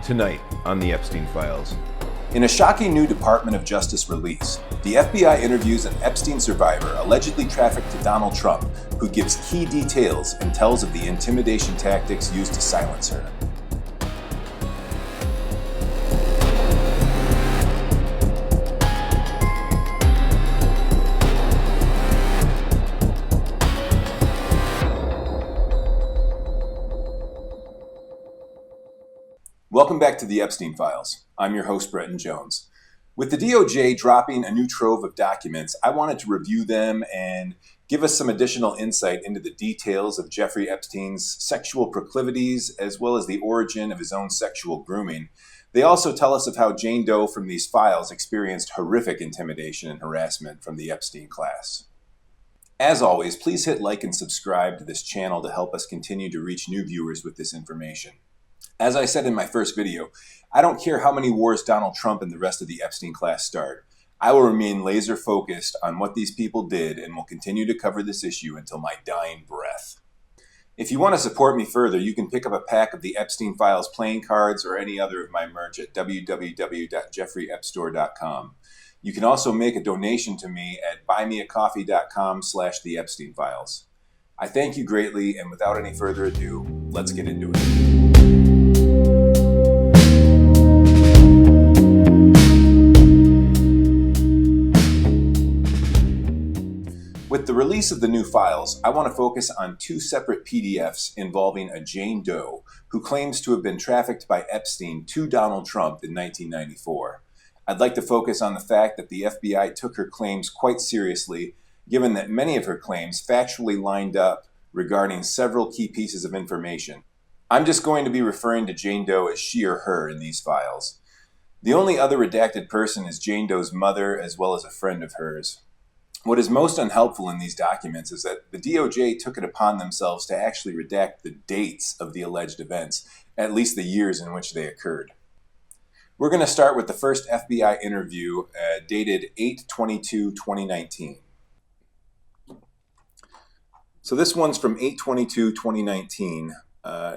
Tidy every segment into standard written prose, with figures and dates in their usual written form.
Tonight on the Epstein Files. In a shocking new Department of Justice release, the FBI interviews an Epstein survivor allegedly trafficked to Donald Trump, who gives key details and tells of the intimidation tactics used to silence her. Welcome back to the Epstein Files. I'm your host, Bretton Jones. With the DOJ dropping a new trove of documents, I wanted to review them and give us some additional insight into the details of Jeffrey Epstein's sexual proclivities, as well as the origin of his own sexual grooming. They also tell us of how Jane Doe from these files experienced horrific intimidation and harassment from the Epstein class. As always, please hit like and subscribe to this channel to help us continue to reach new viewers with this information. As I said in my first video, I don't care how many wars Donald Trump and the rest of the Epstein class start. I will remain laser focused on what these people did and will continue to cover this issue until my dying breath. If you want to support me further, you can pick up a pack of the Epstein Files playing cards or any other of my merch at www.jeffreyepstore.com. You can also make a donation to me at buymeacoffee.com/theepsteinfiles. I thank you greatly, and without any further ado, let's get into it. With the release of the new files, I want to focus on two separate PDFs involving a Jane Doe who claims to have been trafficked by Epstein to Donald Trump in 1994. I'd like to focus on the fact that the FBI took her claims quite seriously, given that many of her claims factually lined up regarding several key pieces of information. I'm just going to be referring to Jane Doe as she or her in these files. The only other redacted person is Jane Doe's mother, as well as a friend of hers. What is most unhelpful in these documents is that the DOJ took it upon themselves to actually redact the dates of the alleged events, at least the years in which they occurred. We're going to start with the first FBI interview dated 8/22/2019. So this one's from 8/22/2019.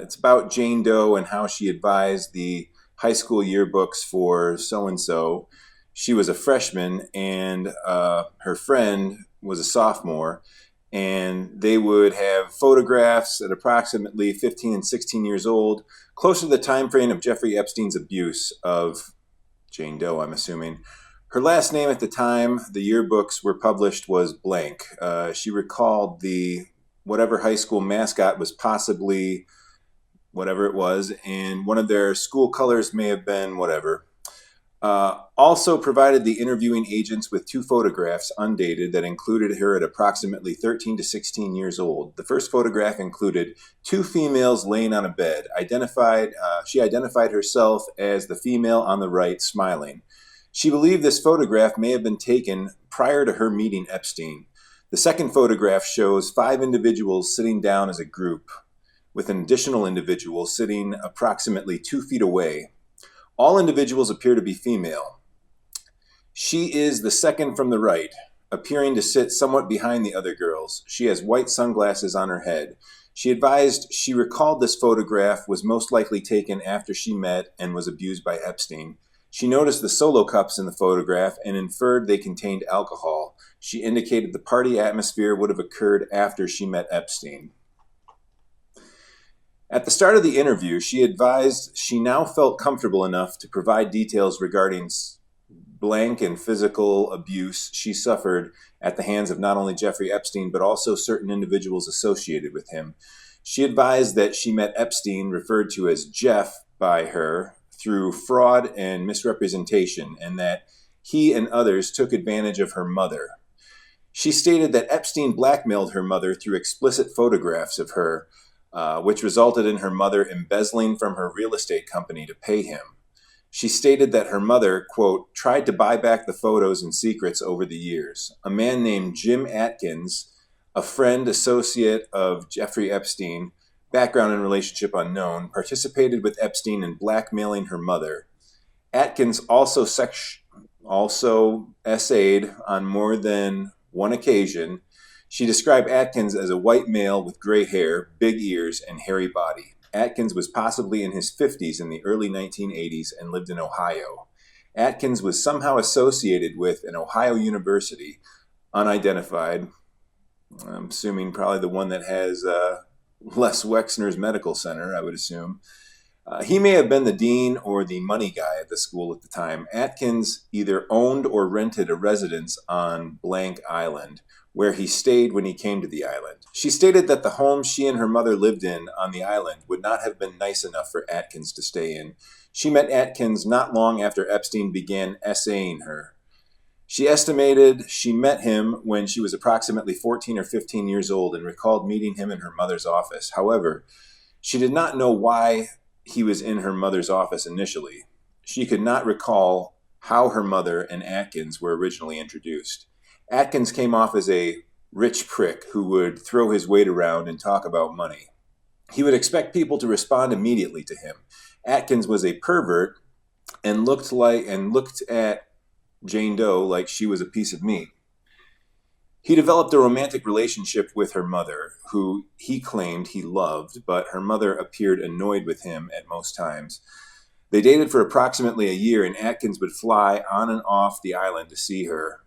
It's about Jane Doe and how she advised the high school yearbooks for so-and-so. She was a freshman and her friend was a sophomore, and they would have photographs at approximately 15 and 16 years old, closer to the time frame of Jeffrey Epstein's abuse of Jane Doe, I'm assuming. Her last name at the time the yearbooks were published was blank. She recalled whatever high school mascot was possibly whatever it was, and one of their school colors may have been whatever. Also provided the interviewing agents with two photographs, undated, that included her at approximately 13 to 16 years old. The first photograph included two females laying on a bed. She identified herself as the female on the right, smiling. She believed this photograph may have been taken prior to her meeting Epstein. The second photograph shows 5 individuals sitting down as a group, with an additional individual sitting approximately 2 feet away. All individuals appear to be female. She is the second from the right, appearing to sit somewhat behind the other girls. She has white sunglasses on her head. She advised she recalled this photograph was most likely taken after she met and was abused by Epstein. She noticed the solo cups in the photograph and inferred they contained alcohol. She indicated the party atmosphere would have occurred after she met Epstein. At the start of the interview, she advised she now felt comfortable enough to provide details regarding blank and physical abuse she suffered at the hands of not only Jeffrey Epstein, but also certain individuals associated with him. She advised that she met Epstein, referred to as Jeff by her, through fraud and misrepresentation, and that he and others took advantage of her mother. She stated that Epstein blackmailed her mother through explicit photographs of her, which resulted in her mother embezzling from her real estate company to pay him. She stated that her mother, quote, tried to buy back the photos and secrets over the years. A man named Jim Atkins, a friend associate of Jeffrey Epstein, background and relationship unknown, participated with Epstein in blackmailing her mother. Atkins also essayed on more than one occasion. She described Atkins as a white male with gray hair, big ears, and hairy body. Atkins was possibly in his 50s in the early 1980s and lived in Ohio. Atkins was somehow associated with an Ohio university, unidentified. I'm assuming probably the one that has Les Wexner's Medical Center, I would assume. He may have been the dean or the money guy at the school at the time. Atkins either owned or rented a residence on Blank Island, where he stayed when he came to the island. She stated that the home she and her mother lived in on the island would not have been nice enough for Atkins to stay in. She met Atkins not long after Epstein began essaying her. She estimated she met him when she was approximately 14 or 15 years old and recalled meeting him in her mother's office. However, she did not know why he was in her mother's office initially. She could not recall how her mother and Atkins were originally introduced. Atkins came off as a rich prick who would throw his weight around and talk about money. He would expect people to respond immediately to him. Atkins was a pervert and looked at Jane Doe like she was a piece of meat. He developed a romantic relationship with her mother, who he claimed he loved, but her mother appeared annoyed with him at most times. They dated for approximately a year, and Atkins would fly on and off the island to see her.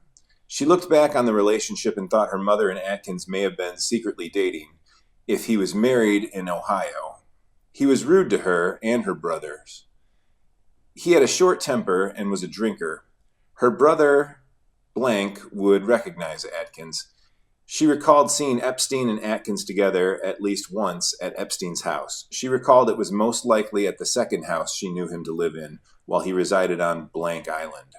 She looked back on the relationship and thought her mother and Atkins may have been secretly dating if he was married in Ohio. He was rude to her and her brothers. He had a short temper and was a drinker. Her brother, Blank, would recognize Atkins. She recalled seeing Epstein and Atkins together at least once at Epstein's house. She recalled it was most likely at the second house she knew him to live in while he resided on Blank Island.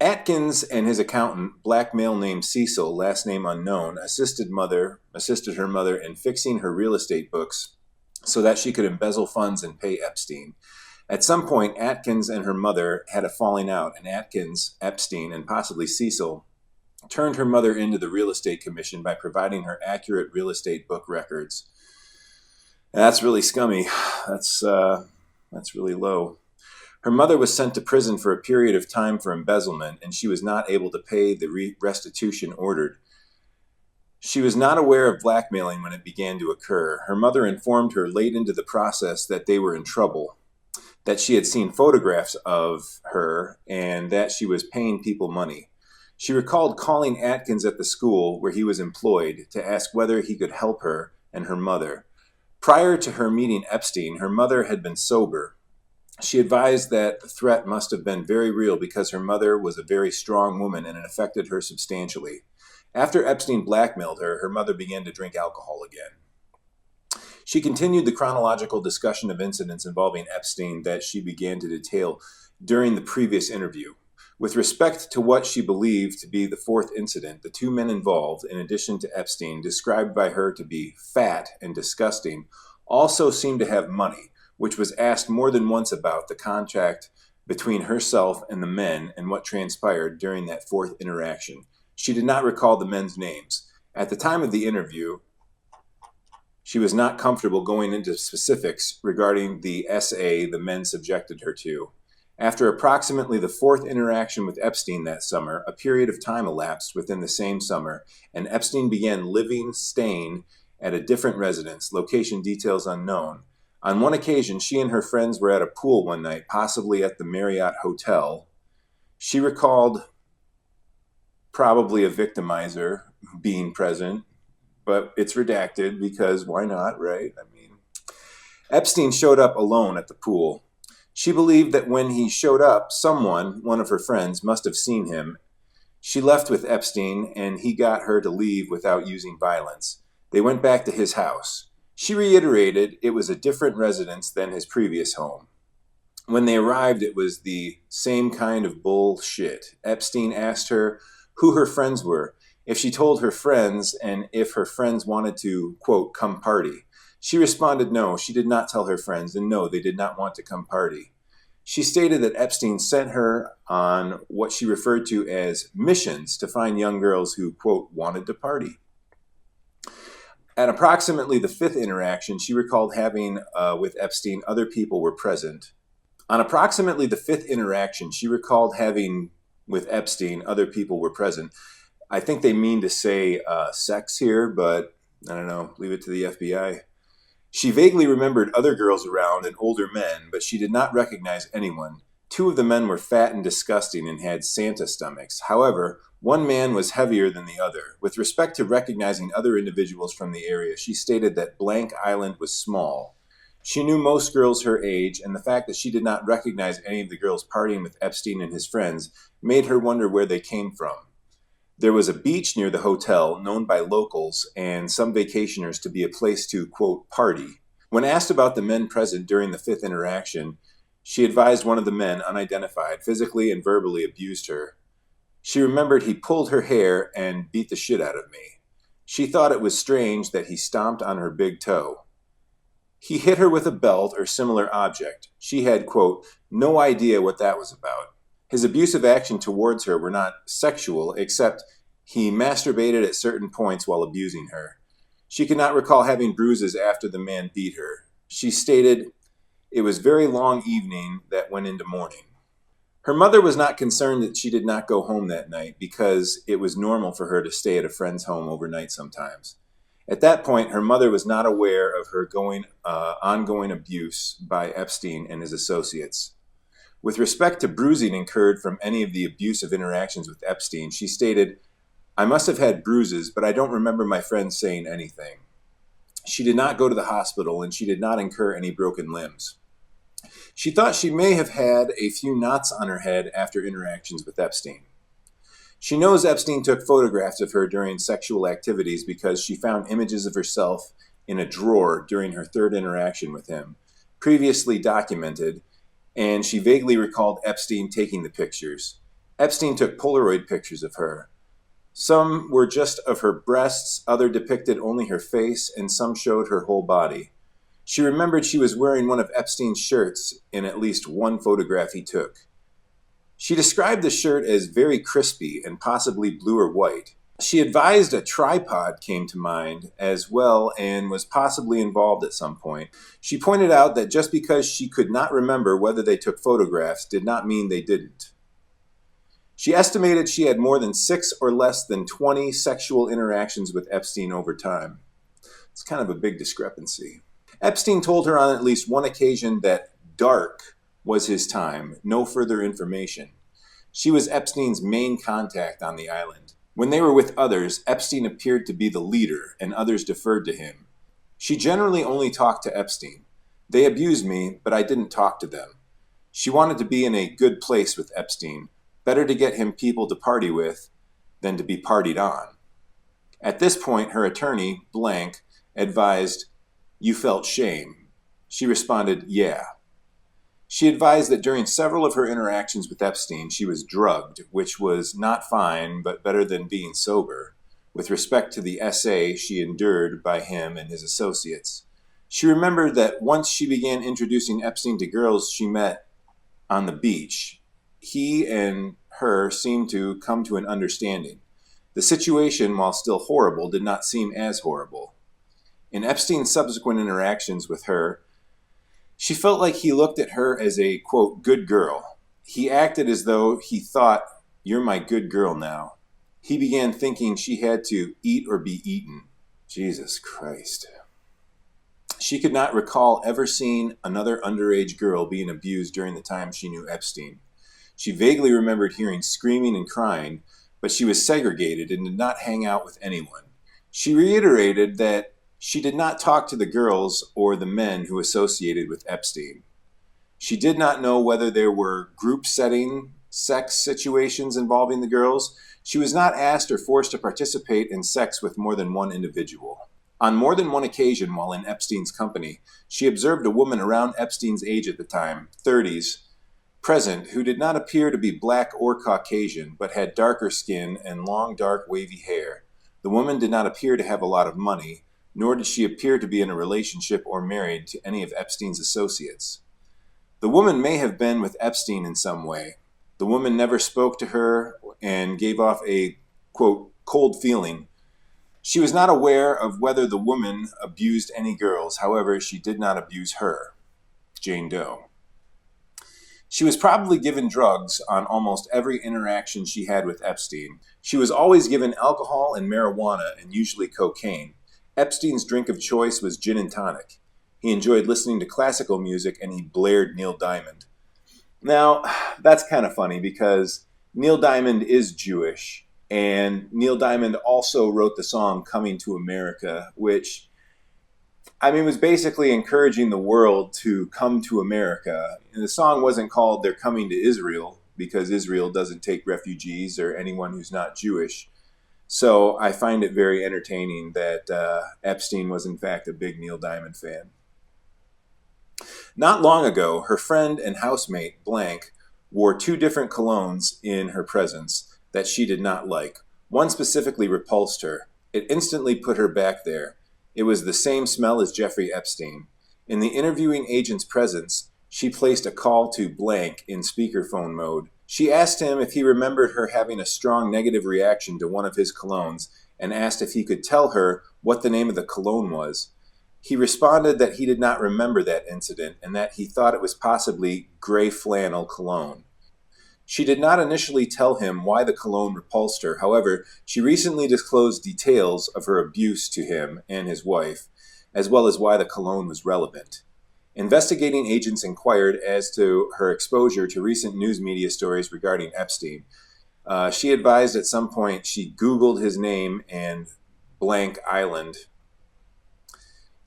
Atkins and his accountant, black male named Cecil, last name unknown, assisted her mother in fixing her real estate books so that she could embezzle funds and pay Epstein. At some point, Atkins and her mother had a falling out, and Atkins, Epstein, and possibly Cecil turned her mother into the real estate commission by providing her accurate real estate book records. That's really scummy. That's really low. Her mother was sent to prison for a period of time for embezzlement, and she was not able to pay the restitution ordered. She was not aware of blackmailing when it began to occur. Her mother informed her late into the process that they were in trouble, that she had seen photographs of her, and that she was paying people money. She recalled calling Atkins at the school where he was employed to ask whether he could help her and her mother. Prior to her meeting Epstein, her mother had been sober. She advised that the threat must have been very real because her mother was a very strong woman and it affected her substantially. After Epstein blackmailed her, her mother began to drink alcohol again. She continued the chronological discussion of incidents involving Epstein that she began to detail during the previous interview. With respect to what she believed to be the fourth incident, the two men involved, in addition to Epstein, described by her to be fat and disgusting, also seemed to have money, which was asked more than once about the contact between herself and the men and what transpired during that fourth interaction. She did not recall the men's names. At the time of the interview, she was not comfortable going into specifics regarding the SA the men subjected her to. After approximately the fourth interaction with Epstein that summer, a period of time elapsed within the same summer, and Epstein began staying at a different residence, location details unknown. On one occasion, she and her friends were at a pool one night, possibly at the Marriott Hotel. She recalled probably a victimizer being present, but it's redacted because why not, right? Epstein showed up alone at the pool. She believed that when he showed up, one of her friends, must have seen him. She left with Epstein, and he got her to leave without using violence. They went back to his house. She reiterated it was a different residence than his previous home. When they arrived, it was the same kind of bullshit. Epstein asked her who her friends were, if she told her friends, and if her friends wanted to, quote, come party. She responded no, she did not tell her friends, and no, they did not want to come party. She stated that Epstein sent her on what she referred to as missions to find young girls who, quote, wanted to party. At approximately the fifth interaction, she recalled having with Epstein, other people were present. On approximately the fifth interaction, she recalled having with Epstein, other people were present. I think they mean to say sex here, but I don't know, leave it to the FBI. She vaguely remembered other girls around and older men, but she did not recognize anyone. Two of the men were fat and disgusting and had Santa stomachs. However, one man was heavier than the other. With respect to recognizing other individuals from the area, she stated that Blank Island was small. She knew most girls her age, and the fact that she did not recognize any of the girls partying with Epstein and his friends made her wonder where they came from. There was a beach near the hotel, known by locals and some vacationers to be a place to, quote, party. When asked about the men present during the fifth interaction, she advised one of the men, unidentified, physically and verbally abused her. She remembered he pulled her hair and beat the shit out of me. She thought it was strange that he stomped on her big toe. He hit her with a belt or similar object. She had, quote, no idea what that was about. His abusive action towards her were not sexual, except he masturbated at certain points while abusing her. She could not recall having bruises after the man beat her. She stated, it was very long evening that went into morning. Her mother was not concerned that she did not go home that night because it was normal for her to stay at a friend's home overnight sometimes. At that point, her mother was not aware of her ongoing abuse by Epstein and his associates. With respect to bruising incurred from any of the abusive interactions with Epstein, she stated, I must have had bruises, but I don't remember my friends saying anything. She did not go to the hospital, and she did not incur any broken limbs. She thought she may have had a few knots on her head after interactions with Epstein. She knows Epstein took photographs of her during sexual activities because she found images of herself in a drawer during her third interaction with him, previously documented, and she vaguely recalled Epstein taking the pictures. Epstein took Polaroid pictures of her. Some were just of her breasts, others depicted only her face, and some showed her whole body. She remembered she was wearing one of Epstein's shirts in at least one photograph he took. She described the shirt as very crispy and possibly blue or white. She advised a tripod came to mind as well and was possibly involved at some point. She pointed out that just because she could not remember whether they took photographs did not mean they didn't. She estimated she had more than 6 or less than 20 sexual interactions with Epstein over time. It's kind of a big discrepancy. Epstein told her on at least one occasion that dark was his time, no further information. She was Epstein's main contact on the island. When they were with others, Epstein appeared to be the leader, and others deferred to him. She generally only talked to Epstein. They abused me, but I didn't talk to them. She wanted to be in a good place with Epstein. Better to get him people to party with than to be partied on. At this point, her attorney, Blank, advised, you felt shame. She responded, yeah. She advised that during several of her interactions with Epstein, she was drugged, which was not fine, but better than being sober, with respect to the essay she endured by him and his associates. She remembered that once she began introducing Epstein to girls she met on the beach, he and her seemed to come to an understanding. The situation, while still horrible, did not seem as horrible. In Epstein's subsequent interactions with her, she felt like he looked at her as a, quote, good girl. He acted as though he thought, you're my good girl now. He began thinking she had to eat or be eaten. Jesus Christ. She could not recall ever seeing another underage girl being abused during the time she knew Epstein. She vaguely remembered hearing screaming and crying, but she was segregated and did not hang out with anyone. She reiterated that she did not talk to the girls or the men who associated with Epstein. She did not know whether there were group setting sex situations involving the girls. She was not asked or forced to participate in sex with more than one individual. On more than one occasion while in Epstein's company, she observed a woman around Epstein's age at the time, 30s, present, who did not appear to be black or Caucasian, but had darker skin and long, dark, wavy hair. The woman did not appear to have a lot of money, nor did she appear to be in a relationship or married to any of Epstein's associates. The woman may have been with Epstein in some way. The woman never spoke to her and gave off a, quote, cold feeling. She was not aware of whether the woman abused any girls. However, she did not abuse her, Jane Doe. She was probably given drugs on almost every interaction she had with Epstein. She was always given alcohol and marijuana and usually cocaine. Epstein's drink of choice was gin and tonic. He enjoyed listening to classical music and he blared Neil Diamond. Now, that's kind of funny because Neil Diamond is Jewish, and Neil Diamond also wrote the song Coming to America, which, I mean, was basically encouraging the world to come to America. And the song wasn't called They're Coming to Israel because Israel doesn't take refugees or anyone who's not Jewish. So I find it very entertaining that Epstein was, in fact, a big Neil Diamond fan. Not long ago, her friend and housemate, Blank, wore two different colognes in her presence that she did not like. One specifically repulsed her. It instantly put her back there. It was the same smell as Jeffrey Epstein. In the interviewing agent's presence, she placed a call to Blank in speakerphone mode. She asked him if he remembered her having a strong negative reaction to one of his colognes and asked if he could tell her what the name of the cologne was. He responded that he did not remember that incident and that he thought it was possibly gray flannel cologne. She did not initially tell him why the cologne repulsed her. However, she recently disclosed details of her abuse to him and his wife, as well as why the cologne was relevant. Investigating agents inquired as to her exposure to recent news media stories regarding Epstein. She advised at some point she Googled his name and blank island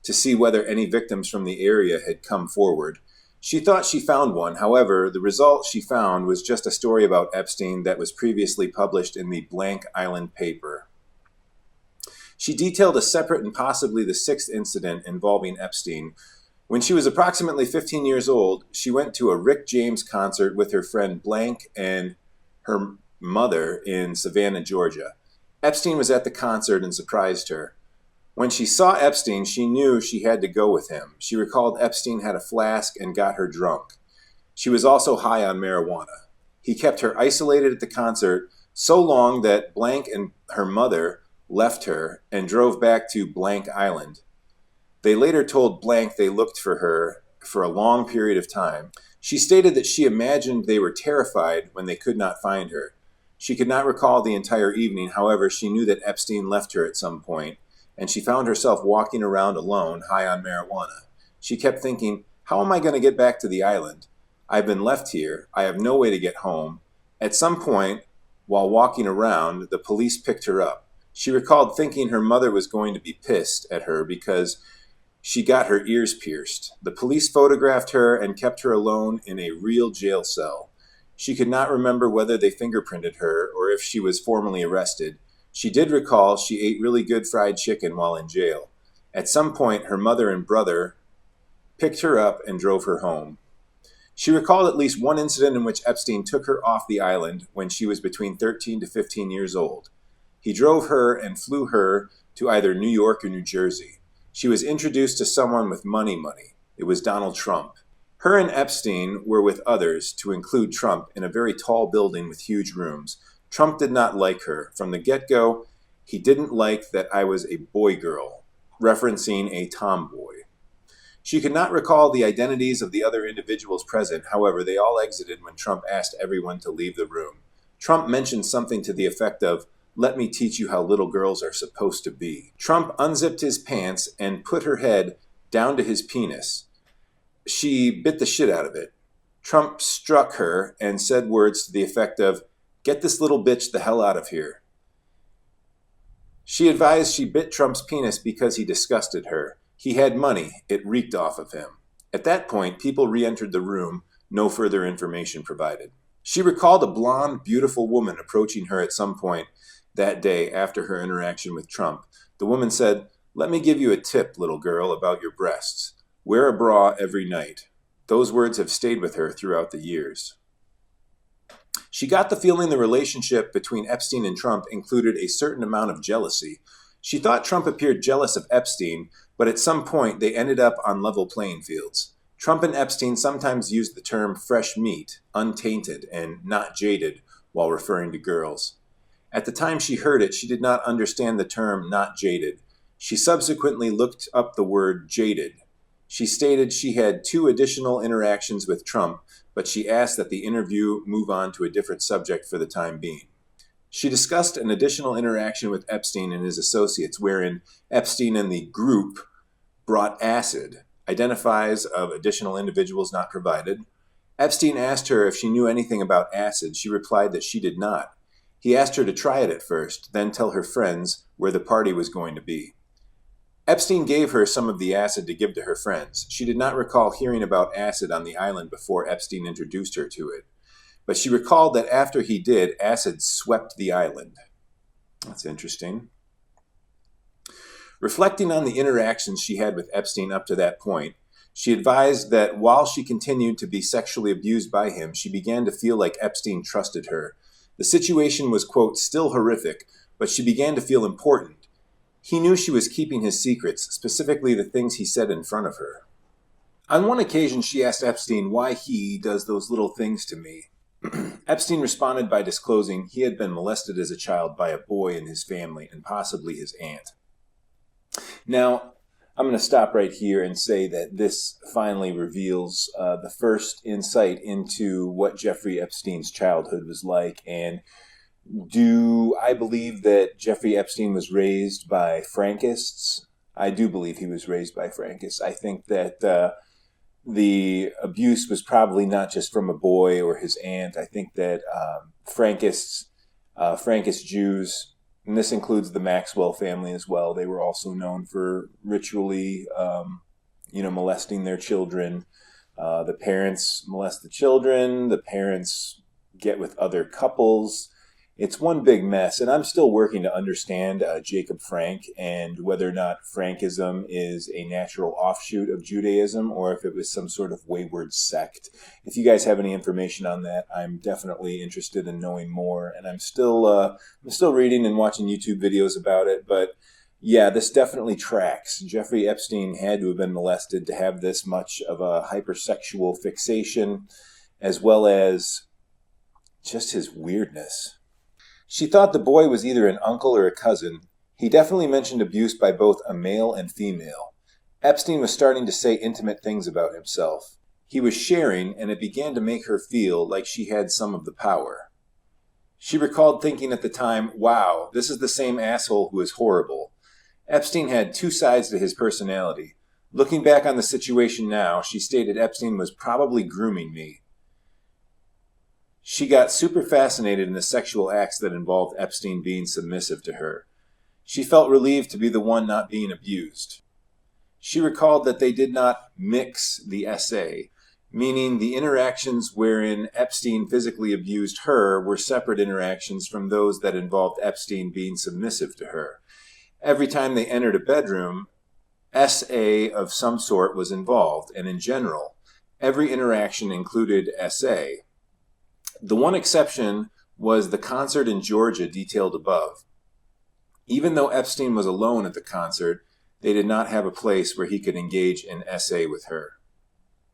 to see whether any victims from the area had come forward. She thought she found one. However, the result she found was just a story about Epstein that was previously published in the Blank Island paper. She detailed a separate and possibly the sixth incident involving Epstein. When she was approximately 15 years old, she went to a Rick James concert with her friend Blank and her mother in Savannah, Georgia. Epstein was at the concert and surprised her. When she saw Epstein, she knew she had to go with him. She recalled Epstein had a flask and got her drunk. She was also high on marijuana. He kept her isolated at the concert so long that Blank and her mother left her and drove back to Blank Island. They later told Blank they looked for her for a long period of time. She stated that she imagined they were terrified when they could not find her. She could not recall the entire evening. However, she knew that Epstein left her at some point, and she found herself walking around alone, high on marijuana. She kept thinking, how am I going to get back to the island? I've been left here. I have no way to get home. At some point, while walking around, the police picked her up. She recalled thinking her mother was going to be pissed at her because she got her ears pierced. The police photographed her and kept her alone in a real jail cell. She could not remember whether they fingerprinted her or if she was formally arrested. She did recall she ate really good fried chicken while in jail. At some point, her mother and brother picked her up and drove her home. She recalled at least one incident in which Epstein took her off the island when she was between 13 to 15 years old. He drove her and flew her to either New York or New Jersey. She was introduced to someone with money. It was Donald Trump. Her and Epstein were with others, to include Trump, in a very tall building with huge rooms. Trump did not like her. From the get-go, he didn't like that I was a boy girl, referencing a tomboy. She could not recall the identities of the other individuals present. However, they all exited when Trump asked everyone to leave the room. Trump mentioned something to the effect of, "Let me teach you how little girls are supposed to be." Trump unzipped his pants and put her head down to his penis. She bit the shit out of it. Trump struck her and said words to the effect of, "Get this little bitch the hell out of here." She advised she bit Trump's penis because he disgusted her. He had money. It reeked off of him. At that point, people re-entered the room. No further information provided. She recalled a blonde, beautiful woman approaching her at some point that day after her interaction with Trump. The woman said, "Let me give you a tip, little girl, about your breasts. Wear a bra every night." Those words have stayed with her throughout the years. She got the feeling the relationship between Epstein and Trump included a certain amount of jealousy. She thought Trump appeared jealous of Epstein, but at some point they ended up on level playing fields. Trump and Epstein sometimes used the term fresh meat, untainted, and not jaded while referring to girls. At the time she heard it, she did not understand the term not jaded. She subsequently looked up the word jaded. She stated she had 2 additional interactions with Trump, but she asked that the interview move on to a different subject for the time being. She discussed an additional interaction with Epstein and his associates wherein Epstein and the group brought acid, identifies of additional individuals not provided. Epstein asked her if she knew anything about acid. She replied that she did not. He asked her to try it at first, then tell her friends where the party was going to be. Epstein gave her some of the acid to give to her friends. She did not recall hearing about acid on the island before Epstein introduced her to it. But she recalled that after he did, acid swept the island. That's interesting. Reflecting on the interactions she had with Epstein up to that point, she advised that while she continued to be sexually abused by him, she began to feel like Epstein trusted her. The situation was, quote, still horrific, but she began to feel important. He knew she was keeping his secrets, specifically the things he said in front of her. On one occasion, she asked Epstein why he does those little things to me. Epstein responded by disclosing he had been molested as a child by a boy in his family and possibly his aunt. Now, I'm going to stop right here and say that this finally reveals the first insight into what Jeffrey Epstein's childhood was like. And do I believe that Jeffrey Epstein was raised by Frankists? I do believe he was raised by Frankists. I think that the abuse was probably not just from a boy or his aunt. I think that Frankist Jews, and this includes the Maxwell family as well, they were also known for ritually, molesting their children. The parents molest the children. The parents get with other couples. It's one big mess, and I'm still working to understand Jacob Frank and whether or not Frankism is a natural offshoot of Judaism or if it was some sort of wayward sect. If you guys have any information on that, I'm definitely interested in knowing more, and I'm still reading and watching YouTube videos about it, but yeah, this definitely tracks. Jeffrey Epstein had to have been molested to have this much of a hypersexual fixation, as well as just his weirdness. She thought the boy was either an uncle or a cousin. He definitely mentioned abuse by both a male and female. Epstein was starting to say intimate things about himself. He was sharing, and it began to make her feel like she had some of the power. She recalled thinking at the time, wow, this is the same asshole who is horrible. Epstein had two sides to his personality. Looking back on the situation now, she stated Epstein was probably grooming me. She got super fascinated in the sexual acts that involved Epstein being submissive to her. She felt relieved to be the one not being abused. She recalled that they did not mix the essay, meaning the interactions wherein Epstein physically abused her were separate interactions from those that involved Epstein being submissive to her. Every time they entered a bedroom, SA of some sort was involved, and in general, every interaction included SA. The one exception was the concert in Georgia detailed above. Even though Epstein was alone at the concert, they did not have a place where he could engage in SA with her.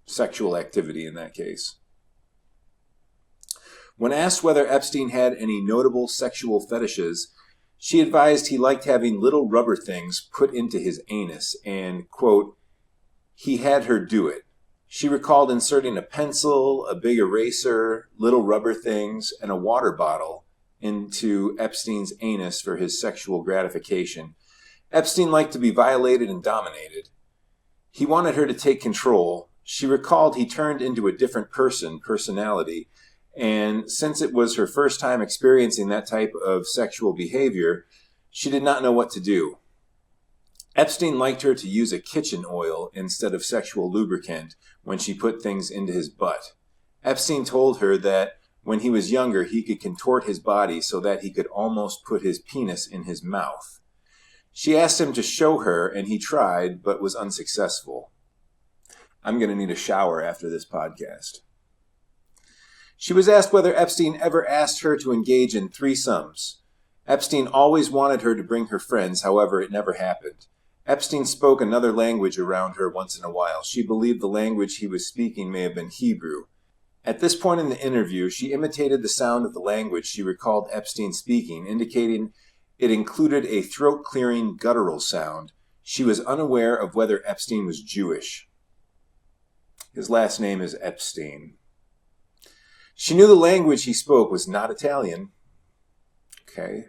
Sexual activity in that case. When asked whether Epstein had any notable sexual fetishes, she advised he liked having little rubber things put into his anus and, quote, he had her do it. She recalled inserting a pencil, a big eraser, little rubber things, and a water bottle into Epstein's anus for his sexual gratification. Epstein liked to be violated and dominated. He wanted her to take control. She recalled he turned into a different personality, and since it was her first time experiencing that type of sexual behavior, she did not know what to do. Epstein liked her to use a kitchen oil instead of sexual lubricant when she put things into his butt. Epstein told her that when he was younger, he could contort his body so that he could almost put his penis in his mouth. She asked him to show her, and he tried, but was unsuccessful. I'm going to need a shower after this podcast. She was asked whether Epstein ever asked her to engage in threesomes. Epstein always wanted her to bring her friends, however, it never happened. Epstein spoke another language around her once in a while. She believed the language he was speaking may have been Hebrew. At this point in the interview, she imitated the sound of the language she recalled Epstein speaking, indicating it included a throat-clearing guttural sound. She was unaware of whether Epstein was Jewish. His last name is Epstein. She knew the language he spoke was not Italian. Okay.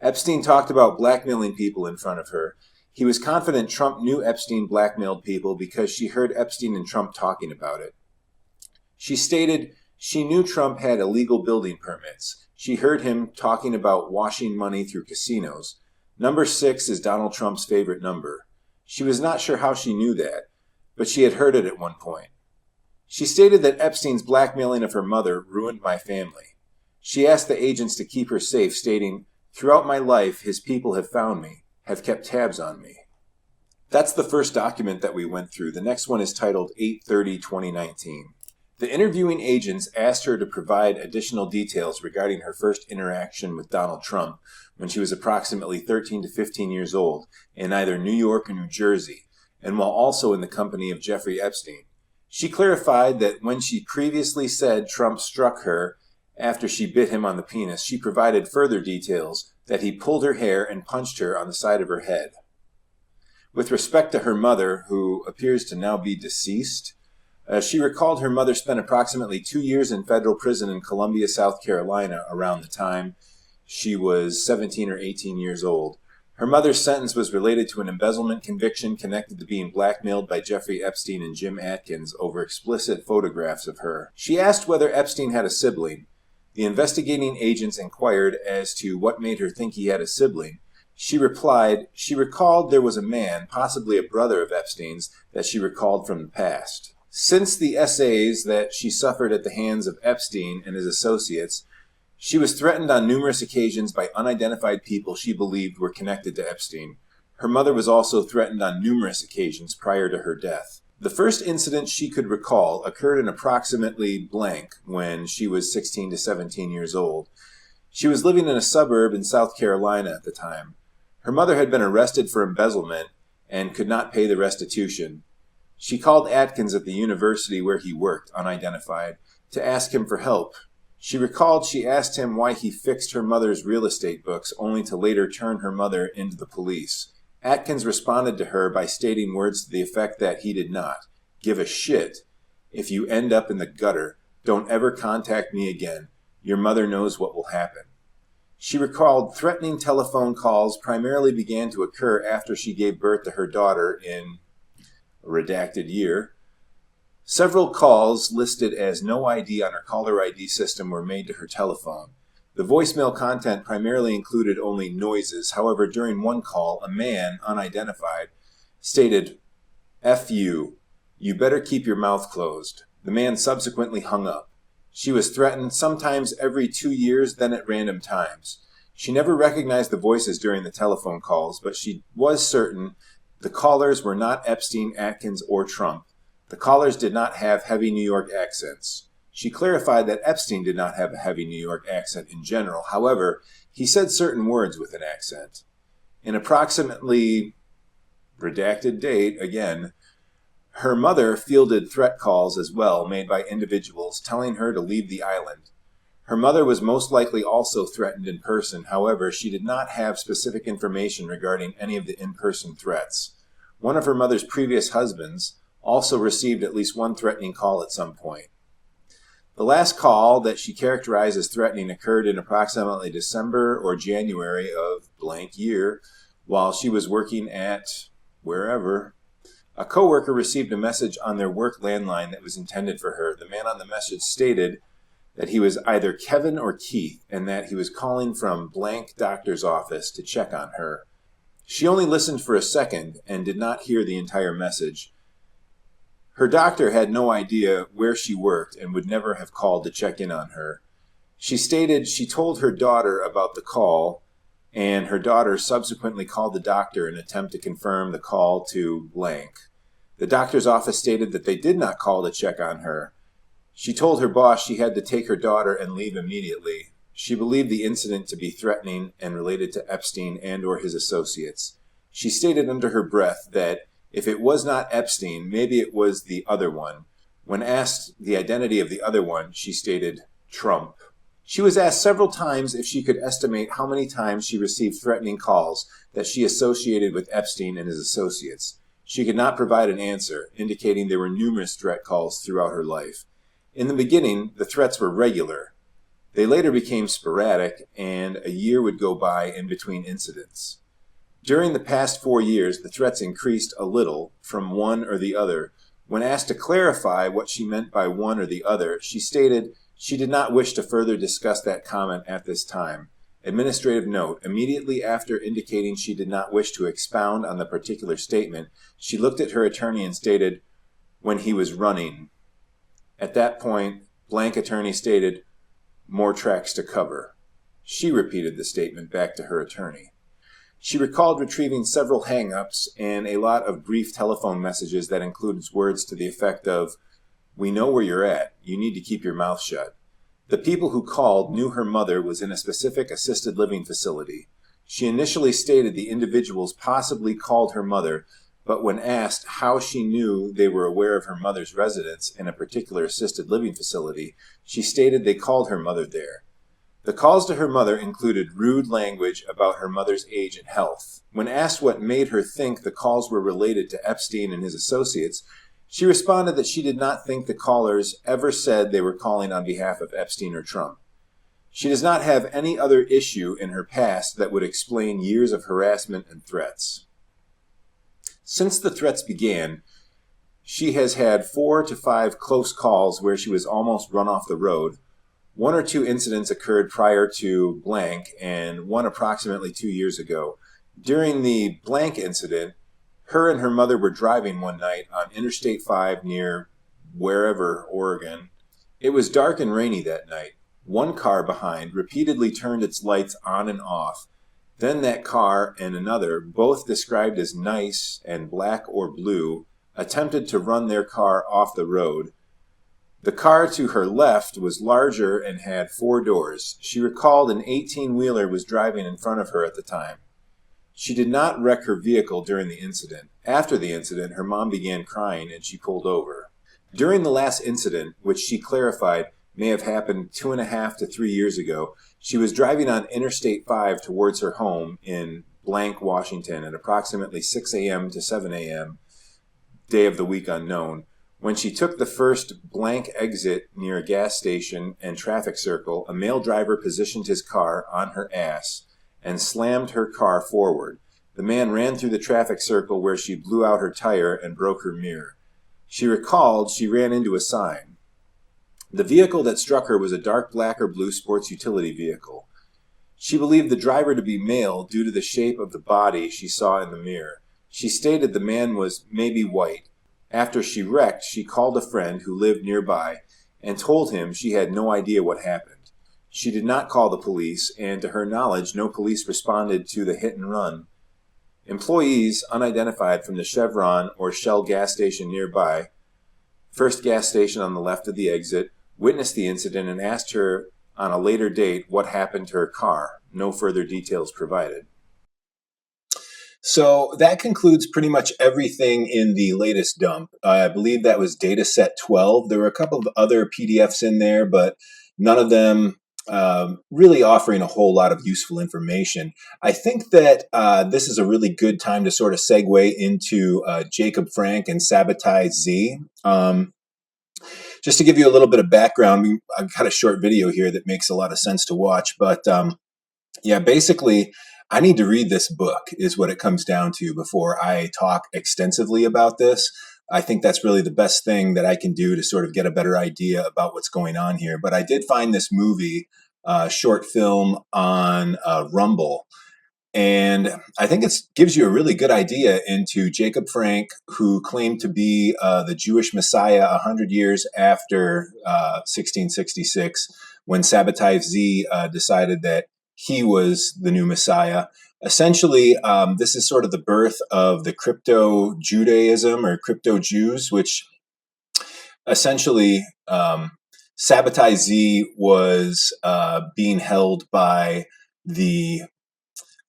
Epstein talked about blackmailing people in front of her. He was confident Trump knew Epstein blackmailed people because she heard Epstein and Trump talking about it. She stated she knew Trump had illegal building permits. She heard him talking about washing money through casinos. Number 6 is Donald Trump's favorite number. She was not sure how she knew that, but she had heard it at one point. She stated that Epstein's blackmailing of her mother ruined my family. She asked the agents to keep her safe, stating, "Throughout my life, his people have found me, have kept tabs on me." That's the first document that we went through. The next one is titled 8/30/2019. The interviewing agents asked her to provide additional details regarding her first interaction with Donald Trump when she was approximately 13 to 15 years old in either New York or New Jersey, and while also in the company of Jeffrey Epstein. She clarified that when she previously said Trump struck her after she bit him on the penis, she provided further details that he pulled her hair and punched her on the side of her head. With respect to her mother, who appears to now be deceased, she recalled her mother spent approximately 2 years in federal prison in Columbia, South Carolina around the time she was 17 or 18 years old. Her mother's sentence was related to an embezzlement conviction connected to being blackmailed by Jeffrey Epstein and Jim Atkins over explicit photographs of her. She asked whether Epstein had a sibling. The investigating agents inquired as to what made her think he had a sibling. She replied she recalled there was a man, possibly a brother of Epstein's, that she recalled from the past. Since the essays that she suffered at the hands of Epstein and his associates, she was threatened on numerous occasions by unidentified people she believed were connected to Epstein. Her mother was also threatened on numerous occasions prior to her death. The first incident she could recall occurred in approximately blank when she was 16 to 17 years old. She was living in a suburb in South Carolina at the time. Her mother had been arrested for embezzlement and could not pay the restitution. She called Atkins at the university where he worked, unidentified, to ask him for help. She recalled she asked him why he fixed her mother's real estate books, only to later turn her mother into the police. Atkins responded to her by stating words to the effect that he did not give a shit. If you end up in the gutter, don't ever contact me again. Your mother knows what will happen. She recalled threatening telephone calls primarily began to occur after she gave birth to her daughter in a redacted year. Several calls listed as no ID on her caller ID system were made to her telephone. The voicemail content primarily included only noises. However, during one call, a man, unidentified, stated, "F you. You better keep your mouth closed." The man subsequently hung up. She was threatened sometimes every 2 years, then at random times. She never recognized the voices during the telephone calls, but she was certain the callers were not Epstein, Atkins, or Trump. The callers did not have heavy New York accents. She clarified that Epstein did not have a heavy New York accent in general. However, he said certain words with an accent. In approximately redacted date, again, her mother fielded threat calls as well made by individuals telling her to leave the island. Her mother was most likely also threatened in person. However, she did not have specific information regarding any of the in-person threats. One of her mother's previous husbands also received at least one threatening call at some point. The last call that she characterized as threatening occurred in approximately December or January of blank year while she was working at wherever. A coworker received a message on their work landline that was intended for her. The man on the message stated that he was either Kevin or Keith and that he was calling from blank doctor's office to check on her. She only listened for a second and did not hear the entire message. Her doctor had no idea where she worked and would never have called to check in on her. She stated she told her daughter about the call, and her daughter subsequently called the doctor in an attempt to confirm the call to blank. The doctor's office stated that they did not call to check on her. She told her boss she had to take her daughter and leave immediately. She believed the incident to be threatening and related to Epstein and or his associates. She stated under her breath that if it was not Epstein, maybe it was the other one. When asked the identity of the other one, she stated, Trump. She was asked several times if she could estimate how many times she received threatening calls that she associated with Epstein and his associates. She could not provide an answer, indicating there were numerous threat calls throughout her life. In the beginning, the threats were regular. They later became sporadic, and a year would go by in between incidents. During the past 4 years, the threats increased a little from one or the other. When asked to clarify what she meant by one or the other, she stated she did not wish to further discuss that comment at this time. Administrative note: immediately after indicating she did not wish to expound on the particular statement, she looked at her attorney and stated, "When he was running." At that point, blank attorney stated, "More tracks to cover." She repeated the statement back to her attorney. She recalled retrieving several hang-ups and a lot of brief telephone messages that included words to the effect of, "We know where you're at. You need to keep your mouth shut." The people who called knew her mother was in a specific assisted living facility. She initially stated the individuals possibly called her mother, but when asked how she knew they were aware of her mother's residence in a particular assisted living facility, she stated they called her mother there. The calls to her mother included rude language about her mother's age and health. When asked what made her think the calls were related to Epstein and his associates, she responded that she did not think the callers ever said they were calling on behalf of Epstein or Trump. She does not have any other issue in her past that would explain years of harassment and threats. Since the threats began, she has had 4 to 5 close calls where she was almost run off the road. 1 or 2 incidents occurred prior to blank, and one approximately 2 years ago. During the blank incident, her and her mother were driving one night on Interstate 5 near wherever, Oregon. It was dark and rainy that night. One car behind repeatedly turned its lights on and off. Then that car and another, both described as nice and black or blue, attempted to run their car off the road. The car to her left was larger and had 4 doors. She recalled an 18-wheeler was driving in front of her at the time. She did not wreck her vehicle during the incident. After the incident, her mom began crying and she pulled over. During the last incident, which she clarified may have happened 2.5 to 3 years ago, she was driving on Interstate 5 towards her home in blank, Washington at approximately 6 a.m. to 7 a.m., day of the week unknown. When she took the first blank exit near a gas station and traffic circle, a male driver positioned his car on her ass and slammed her car forward. The man ran through the traffic circle where she blew out her tire and broke her mirror. She recalled she ran into a sign. The vehicle that struck her was a dark black or blue sports utility vehicle. She believed the driver to be male due to the shape of the body she saw in the mirror. She stated the man was maybe white. After she wrecked, she called a friend who lived nearby and told him she had no idea what happened. She did not call the police, and to her knowledge, no police responded to the hit and run. Employees unidentified from the Chevron or Shell gas station nearby, first gas station on the left of the exit, witnessed the incident and asked her on a later date what happened to her car. No further details provided. So that concludes pretty much everything in the latest dump. I believe that was data set 12. There were a couple of other PDFs in there, but none of them really offering a whole lot of useful information. I think that this is a really good time to sort of segue into Jacob Frank and Sabotage Z. Just to give you a little bit of background, I've got a short video here that makes a lot of sense to watch, but yeah, basically, I need to read this book is what it comes down to before I talk extensively about this. I think that's really the best thing that I can do to sort of get a better idea about what's going on here. But I did find this movie, short film on Rumble. And I think it gives you a really good idea into Jacob Frank, who claimed to be the Jewish Messiah 100 years after 1666, when Sabotage Z decided that he was the new Messiah. Essentially, this is sort of the birth of the crypto Judaism or crypto Jews, which essentially Sabotage Z was being held by the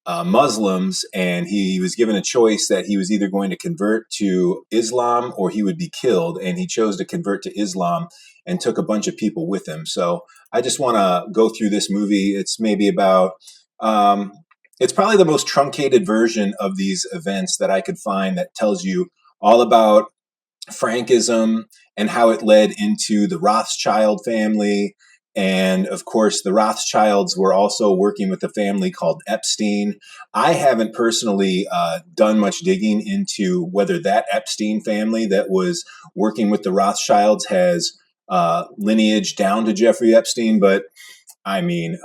Muslims, and he was given a choice that he was either going to convert to Islam or he would be killed, and he chose to convert to Islam and took a bunch of people with him. So I just want to go through this movie. It's maybe about, it's probably the most truncated version of these events that I could find that tells you all about Frankism and how it led into the Rothschild family And of course, the Rothschilds were also working with a family called Epstein. I haven't personally done much digging into whether that Epstein family that was working with the Rothschilds has lineage down to Jeffrey Epstein, but I mean,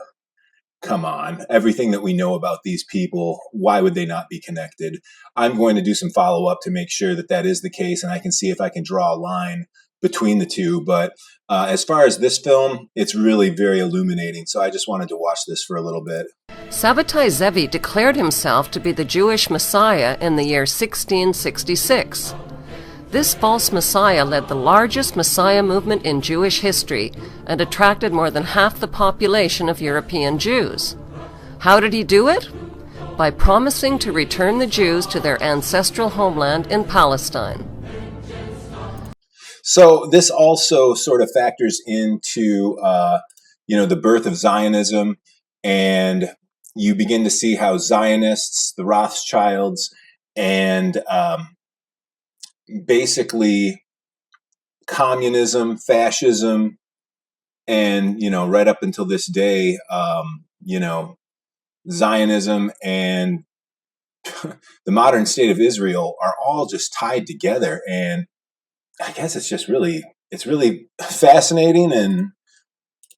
come on, everything that we know about these people, why would they not be connected? I'm going to do some follow up to make sure that that is the case, and I can see if I can draw a line between the two. But as far as this film, it's really very illuminating. So I just wanted to watch this for a little bit. Sabbatai Zevi declared himself to be the Jewish Messiah in the year 1666. This false Messiah led the largest Messiah movement in Jewish history and attracted more than half the population of European Jews. How did he do it? By promising to return the Jews to their ancestral homeland in Palestine. So this also sort of factors into, the birth of Zionism, and you begin to see how Zionists, the Rothschilds, and basically communism, fascism, and right up until this day, Zionism and the modern state of Israel are all just tied together. And I guess it's really fascinating. And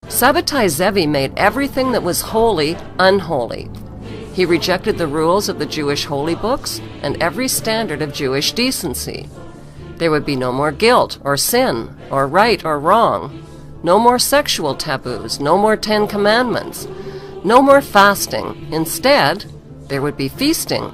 Sabbatai Zevi made everything that was holy unholy. He rejected the rules of the Jewish holy books and every standard of Jewish decency. There would be no more guilt or sin or right or wrong, no more sexual taboos, no more 10 Commandments, no more fasting. Instead, there would be feasting.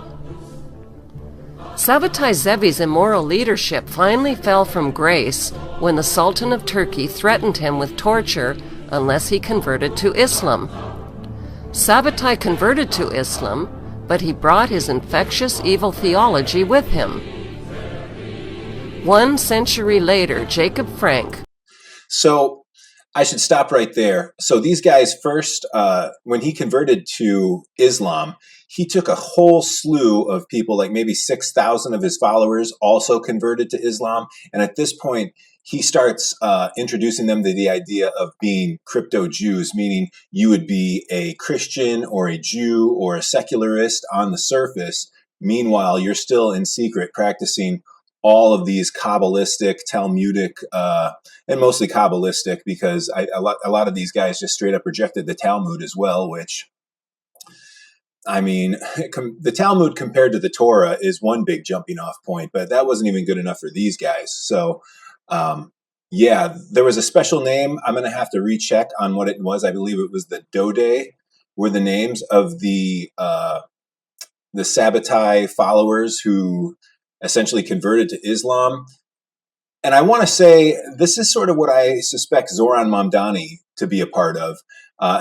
Sabbatai Zevi's immoral leadership finally fell from grace when the Sultan of Turkey threatened him with torture unless he converted to Islam. Sabbatai converted to Islam, but he brought his infectious evil theology with him. 1 century later, Jacob Frank. So I should stop right there. So these guys first, when he converted to Islam, he took a whole slew of people, like maybe 6,000 of his followers also converted to Islam. And at this point, he starts introducing them to the idea of being crypto Jews, meaning you would be a Christian or a Jew or a secularist on the surface. Meanwhile, you're still in secret practicing all of these Kabbalistic, Talmudic, and mostly Kabbalistic, because a lot of these guys just straight up rejected the Talmud as well, which, I mean, the Talmud compared to the Torah is one big jumping off point, but that wasn't even good enough for these guys. So, there was a special name. I'm going to have to recheck on what it was. I believe it was the Dode were the names of the Sabbatai followers who essentially converted to Islam. And I want to say this is sort of what I suspect Zoran Mamdani to be a part of.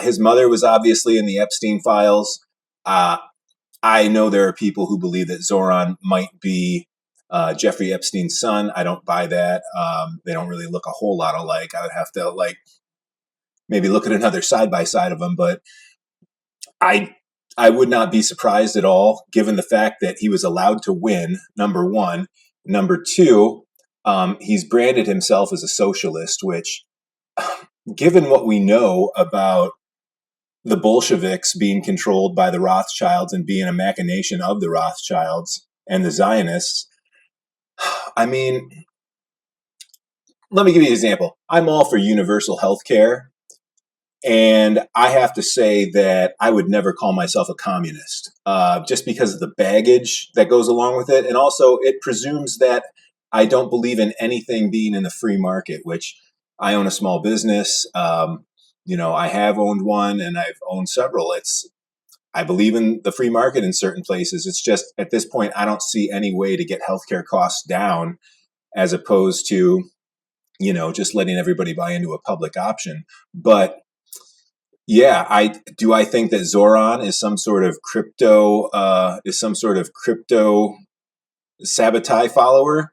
His mother was obviously in the Epstein files. I know there are people who believe that Zoran might be Jeffrey Epstein's son. I don't buy that. They don't really look a whole lot alike. I would have to maybe look at another side by side of them, but I would not be surprised at all, given the fact that he was allowed to win, number one. Number two, he's branded himself as a socialist, which, given what we know about the Bolsheviks being controlled by the Rothschilds and being a machination of the Rothschilds and the Zionists, I mean, let me give you an example. I'm all for universal health care. And I have to say that I would never call myself a communist, just because of the baggage that goes along with it. And also, it presumes that I don't believe in anything being in the free market, which I own a small business. I have owned one and I've owned several. I believe in the free market in certain places. It's just at this point, I don't see any way to get healthcare costs down as opposed to, just letting everybody buy into a public option. But yeah, I think that Zoran is some sort of crypto Sabbatai follower.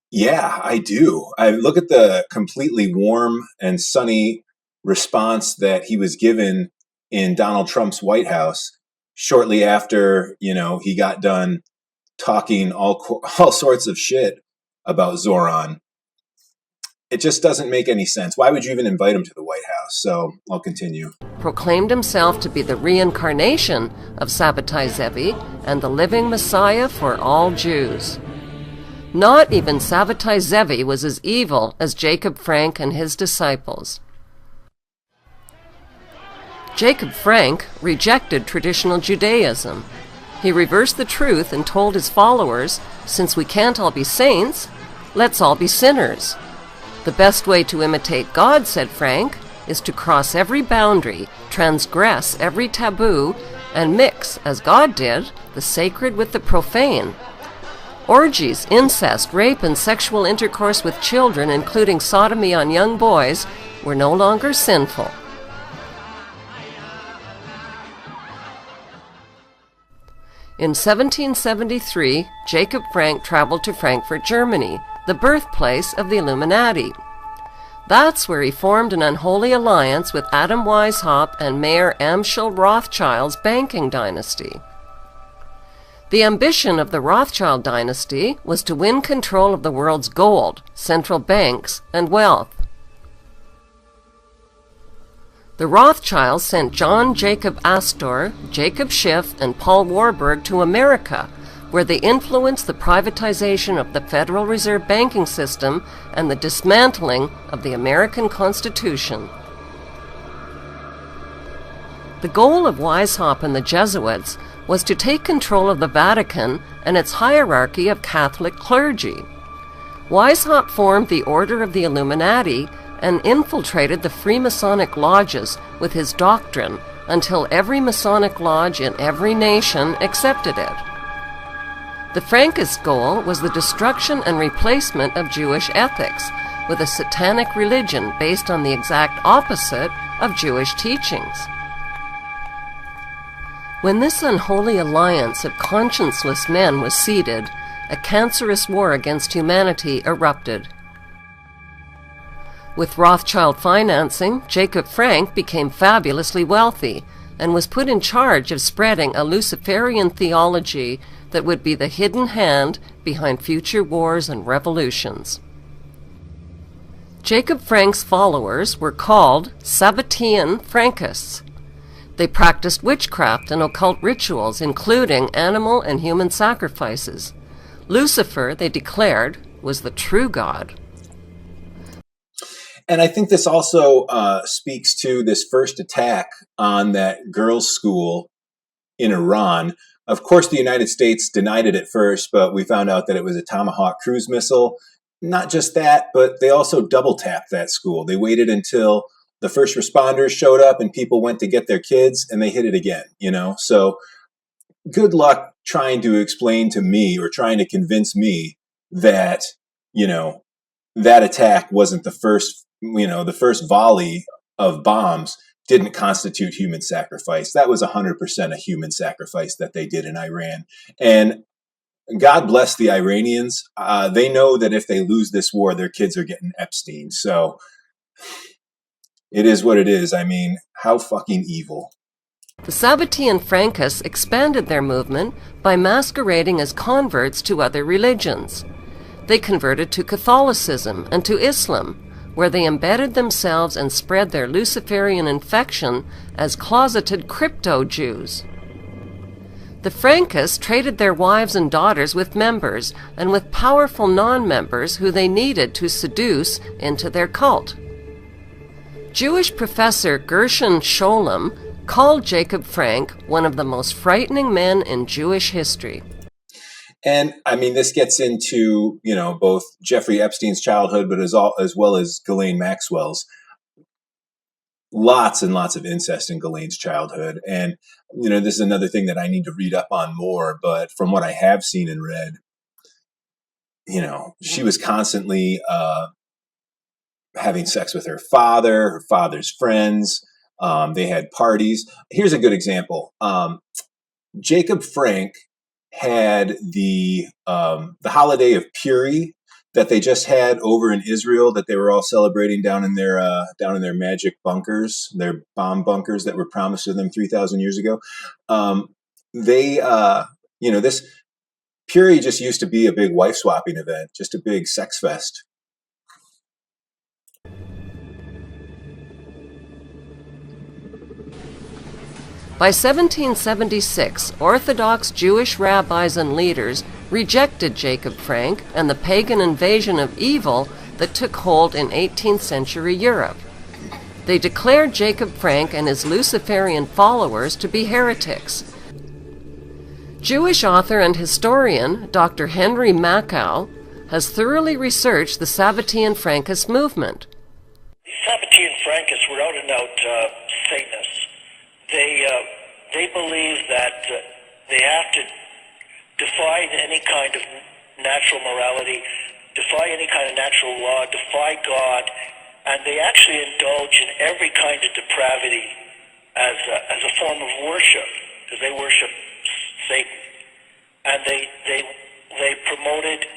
Yeah, I do. I look at the completely warm and sunny response that he was given in Donald Trump's White House shortly after, he got done talking all sorts of shit about Zoran. it just doesn't make any sense. Why would you even invite him to the White House? So I'll continue. Proclaimed himself to be the reincarnation of Sabbatai Zevi and the living Messiah for all Jews. Not even Sabbatai Zevi was as evil as Jacob Frank and his disciples. Jacob Frank rejected traditional Judaism. He reversed the truth and told his followers, since we can't all be saints, let's all be sinners. The best way to imitate God, said Frank, is to cross every boundary, transgress every taboo, and mix, as God did, the sacred with the profane. Orgies, incest, rape, and sexual intercourse with children, including sodomy on young boys, were no longer sinful. In 1773, Jacob Frank traveled to Frankfurt, Germany, the birthplace of the Illuminati. That's where he formed an unholy alliance with Adam Weishaupt and Mayor Amschel Rothschild's banking dynasty. The ambition of the Rothschild dynasty was to win control of the world's gold, central banks, and wealth. The Rothschilds sent John Jacob Astor, Jacob Schiff, and Paul Warburg to America, where they influenced the privatization of the Federal Reserve banking system and the dismantling of the American Constitution. The goal of Weishaupt and the Jesuits was to take control of the Vatican and its hierarchy of Catholic clergy. Weishaupt formed the Order of the Illuminati and infiltrated the Freemasonic lodges with his doctrine until every Masonic lodge in every nation accepted it. The Frankist goal was the destruction and replacement of Jewish ethics with a satanic religion based on the exact opposite of Jewish teachings. When this unholy alliance of conscienceless men was seeded, a cancerous war against humanity erupted. With Rothschild financing, Jacob Frank became fabulously wealthy and was put in charge of spreading a Luciferian theology that would be the hidden hand behind future wars and revolutions. Jacob Frank's followers were called Sabbatean Frankists. They practiced witchcraft and occult rituals, including animal and human sacrifices. Lucifer, they declared, was the true God. And I think this also speaks to this first attack on that girls' school in Iran. Of course, the United States denied it at first, but we found out that it was a Tomahawk cruise missile. Not just that, but they also double-tapped that school. They waited until the first responders showed up and people went to get their kids, and they hit it again, you know? So good luck trying to explain to me or trying to convince me that, you know, that attack wasn't the first volley of bombs didn't constitute human sacrifice. That was 100% a human sacrifice that they did in Iran. And God bless the Iranians. They know that if they lose this war, their kids are getting Epstein. So it is what it is. I mean, how fucking evil. The Sabbatean Frankists expanded their movement by masquerading as converts to other religions. They converted to Catholicism and to Islam, where they embedded themselves and spread their Luciferian infection as closeted crypto-Jews. The Frankists traded their wives and daughters with members and with powerful non-members who they needed to seduce into their cult. Jewish professor Gershon Scholem called Jacob Frank one of the most frightening men in Jewish history. And I mean, this gets into, you know, both Jeffrey Epstein's childhood, but as well as Ghislaine Maxwell's. Lots and lots of incest in Ghislaine's childhood. And, you know, this is another thing that I need to read up on more. But from what I have seen and read, you know, she was constantly having sex with her father's friends. They had parties. Here's a good example. Jacob Frank had the holiday of Puri that they just had over in Israel that they were all celebrating down in their magic bunkers, their bomb bunkers that were promised to them 3,000 years ago. This Puri just used to be a big wife swapping event, just a big sex fest. By 1776, Orthodox Jewish rabbis and leaders rejected Jacob Frank and the pagan invasion of evil that took hold in 18th century Europe. They declared Jacob Frank and his Luciferian followers to be heretics. Jewish author and historian Dr. Henry Makow has thoroughly researched the Sabbatean Frankist movement. The Sabbatean Frankists were out and out Satanists. They believe that they have to defy any kind of natural morality, defy any kind of natural law, defy God, and they actually indulge in every kind of depravity as a form of worship, because they worship Satan. And they promoted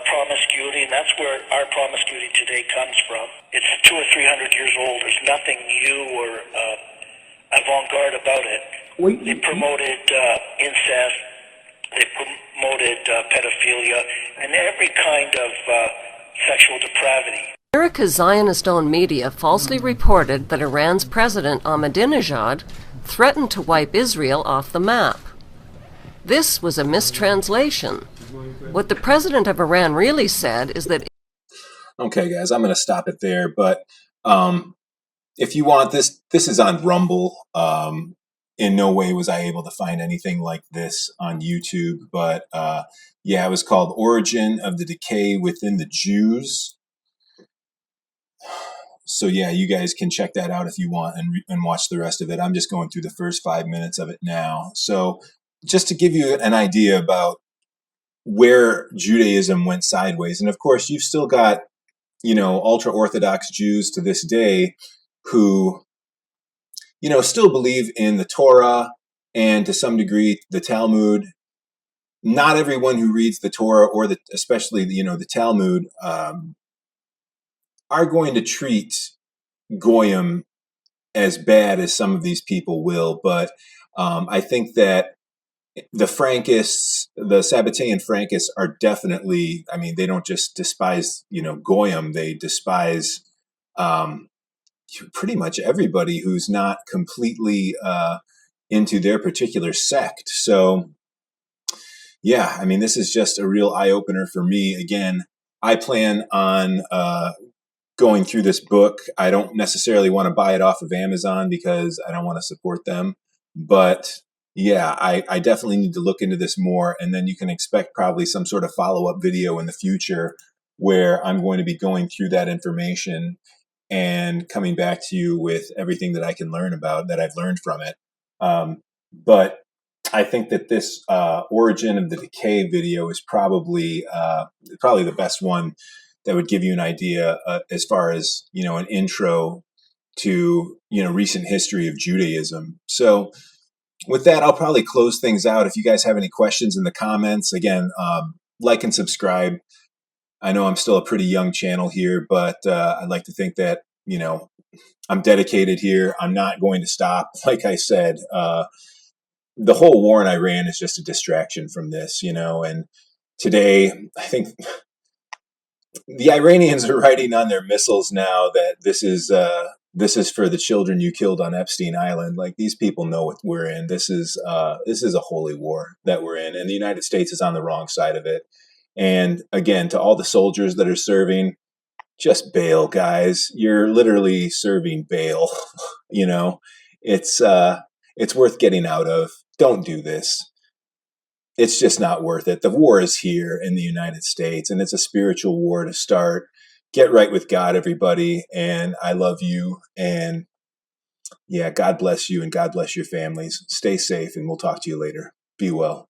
promiscuity, and that's where our promiscuity today comes from. It's 200 or 300 years old. There's nothing new or avant-garde about it. They promoted incest, they promoted pedophilia, and every kind of sexual depravity. America's Zionist-owned media falsely reported that Iran's President Ahmadinejad threatened to wipe Israel off the map. This was a mistranslation. What the president of Iran really said is that... Okay, guys, I'm going to stop it there. But if you want this is on Rumble. In no way was I able to find anything like this on YouTube. But yeah, it was called Origin of the Decay Within the Jews. So yeah, you guys can check that out if you want and watch the rest of it. I'm just going through the first 5 minutes of it now. So just to give you an idea about where Judaism went sideways. And of course, you've still got, ultra-Orthodox Jews to this day who, still believe in the Torah and to some degree the Talmud. Not everyone who reads the Torah or especially the Talmud are going to treat Goyim as bad as some of these people will. But I think that the Frankists, the Sabbatean Frankists are definitely, they don't just despise, Goyim, they despise pretty much everybody who's not completely into their particular sect. So yeah, this is just a real eye-opener for me. Again, I plan on going through this book. I don't necessarily want to buy it off of Amazon because I don't want to support them. But yeah, I definitely need to look into this more. And then you can expect probably some sort of follow-up video in the future where I'm going to be going through that information and coming back to you with everything that I can learn about, that I've learned from it. But I think that this Origin of the Decay video is probably the best one that would give you an idea as far as, an intro to, recent history of Judaism. So with that, I'll probably close things out. If you guys have any questions in the comments, again, like and subscribe. I know I'm still a pretty young channel here, but I'd like to think that, I'm dedicated here. I'm not going to stop. Like I said, the whole war in Iran is just a distraction from this, and today, I think the Iranians are writing on their missiles now that this is for the children you killed on Epstein Island. Like, these people know what we're in. This is a holy war that we're in, and the United States is on the wrong side of it. And again, to all the soldiers that are serving, just bail, guys. You're literally serving bail. It's worth getting out of. Don't do this. It's just not worth it. The war is here in the United States, and it's a spiritual war to start. Get right with God, everybody. And I love you. And yeah, God bless you and God bless your families. Stay safe, and we'll talk to you later. Be well.